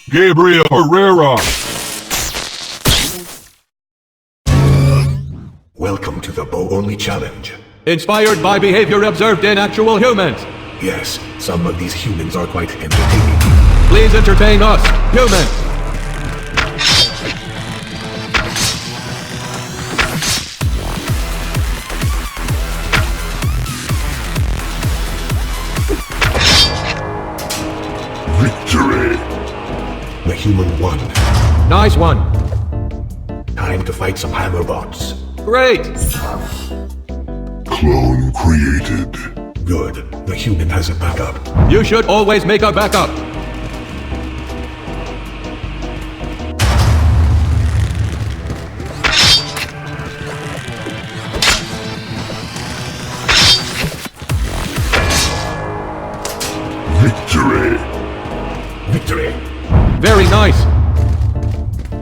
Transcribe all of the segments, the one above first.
Gabriel Herrera. Welcome to the bow-only challenge. Inspired by behavior observed in actual humans. Yes, some of these humans are quite entertaining. Please entertain us, humans. Victory! The human won. Nice one. Time to fight some hammerbots. Great. Clone created. Good. The human has a backup. You should always make a backup. Victory. Victory! Very nice.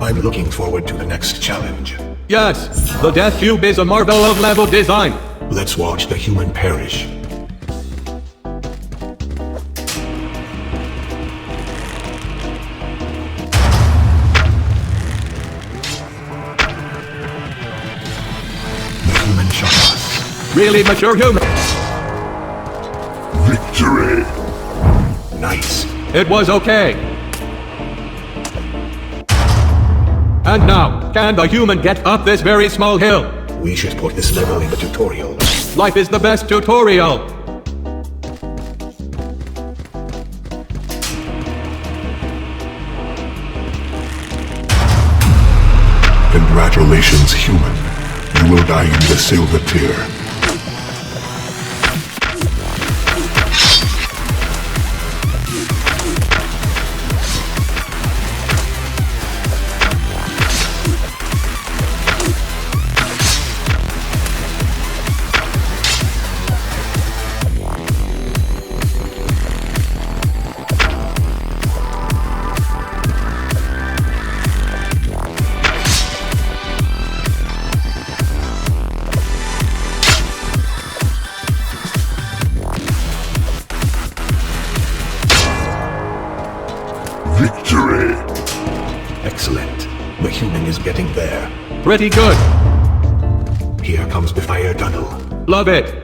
I'm looking forward to the next challenge. Yes, the Death Cube is a marvel of level design. Let's watch the human perish. The human shot us. Really mature human. Victory. Nice. It was okay. And now, can the human get up this very small hill? We should put this level in the tutorial. Life is the best tutorial. Congratulations, human. You will die in the silver tier. Victory. Excellent. The human is getting there. Pretty good. Here comes the fire tunnel. Love it.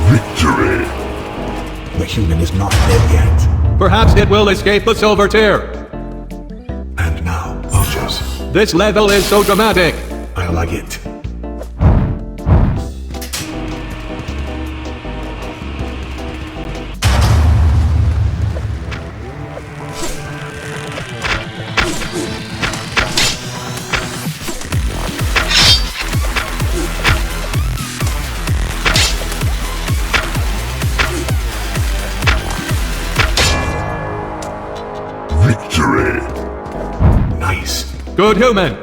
Victory. The human is not dead yet. Perhaps it will escape the silver tier. And now, archers. This level is so dramatic. I like it. Victory. Nice. Good human.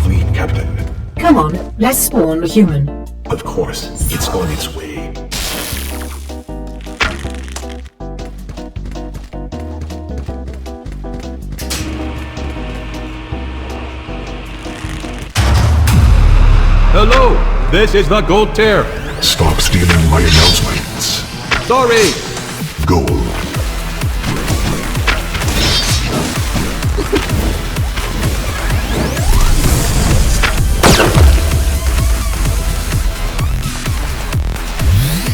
Fleet captain. Come on, let's spawn the human. Of course, it's on its way. Hello, this is the gold tier. Stop stealing my announcements. Sorry. Gold.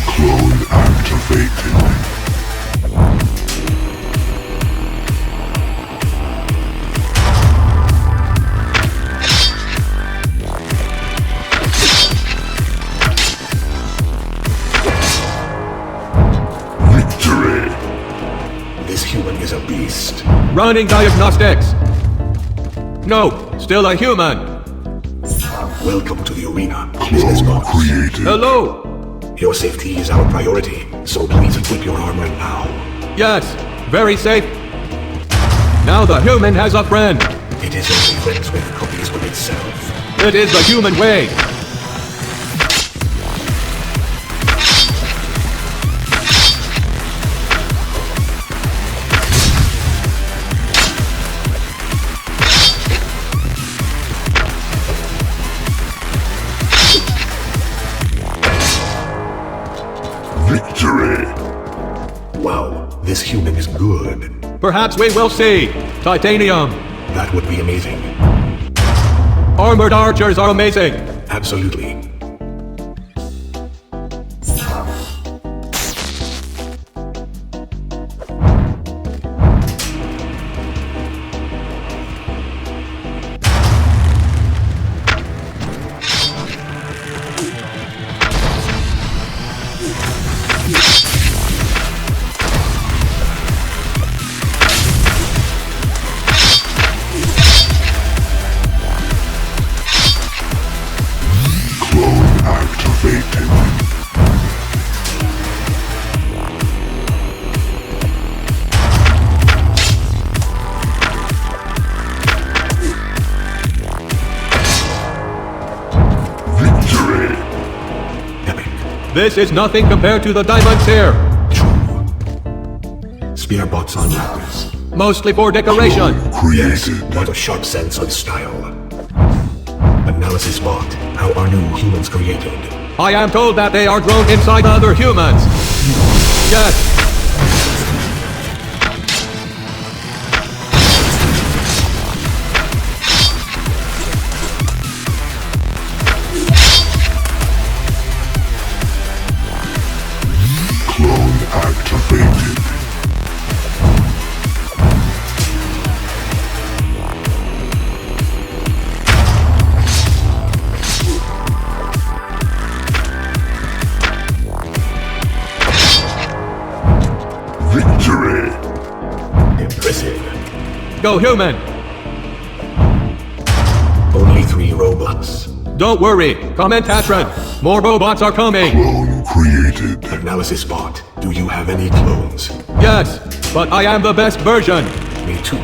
Clone activated. This human is a beast. Running diagnostics. No, still a human. Welcome to the arena, business Clone boss. created. Hello. Your safety is our priority, so please equip your armor now. Yes, very safe. Now the human has a friend. It is only friends with copies of itself. It is the human way. Victory. Wow, this human is good. Perhaps we will see. Titanium. That would be amazing. Armored archers are amazing. Absolutely. Clone activated. Victory. Epic. This is nothing compared to the diamonds here. True. Spear bots on rappers. Mostly for decoration. Created. What a sharp sense of style. Analysis bot. How are new humans created? I am told that they are grown inside other humans. Yes. Clone activated. Victory. Impressive. Go human. Only 3 robots. Don't worry. Commentatron. More robots are coming. Clone created. Analysis bot. Do you have any clones? Yes, but I am the best version. Me too.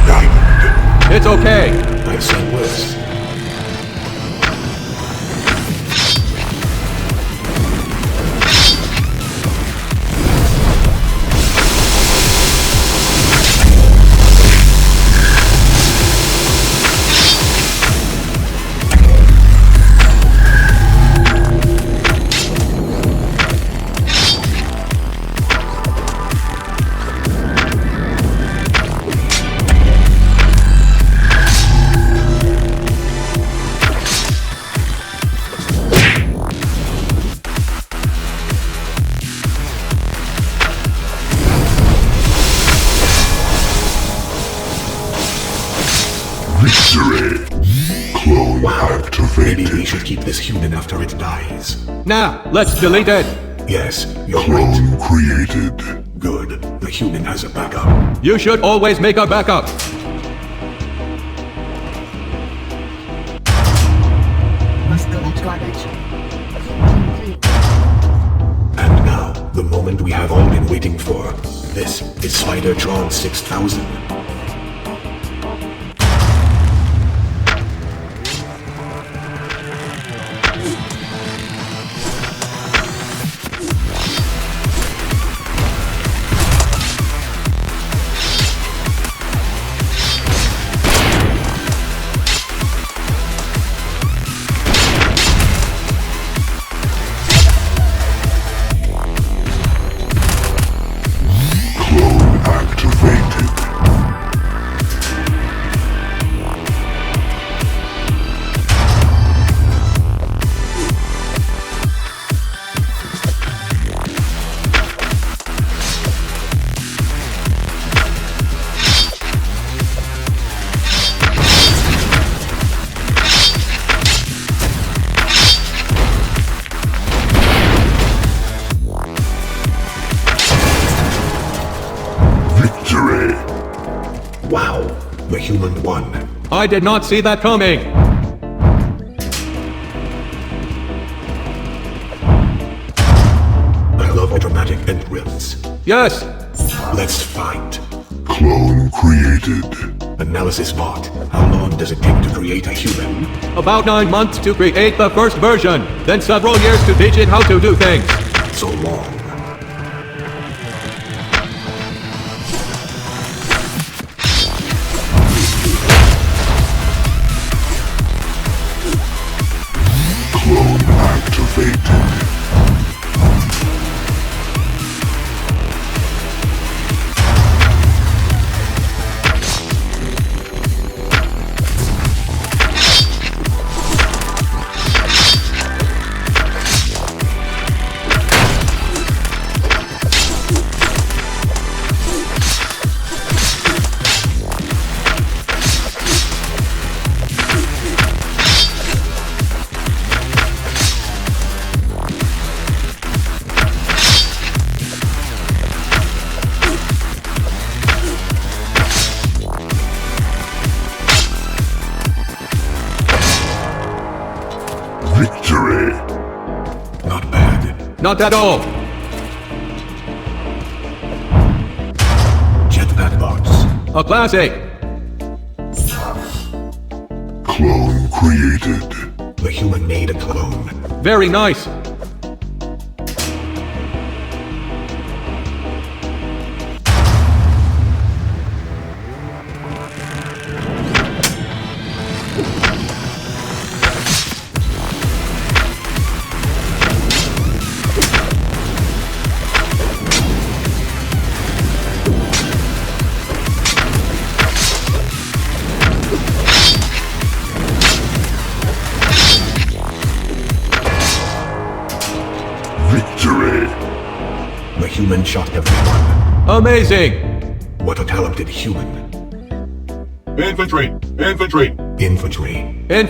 Diamond. It's okay. I've seen worse. Victory. Clone activated. Maybe we should keep this human after it dies. Now, let's delete it. Yes, you're right. Clone created. Good. The human has a backup. You should always make a backup. Must collect garbage. And now, the moment we have all been waiting for. This is Spider-Tron 6000. Clone activated. I did not see that coming. I love dramatic entrance. Yes. Let's fight. Clone created. Analysis bot. How long does it take to create a human? About 9 months to create the first version, then several years to teach it how to do things. So long. Clone activated. Victory. Not bad. Not at all. Jetpack bots. A classic. Clone created. The human made a clone. Very nice. Victory. The human shot everyone. Amazing. What a talented human. Infantry! Infantry! Infantry.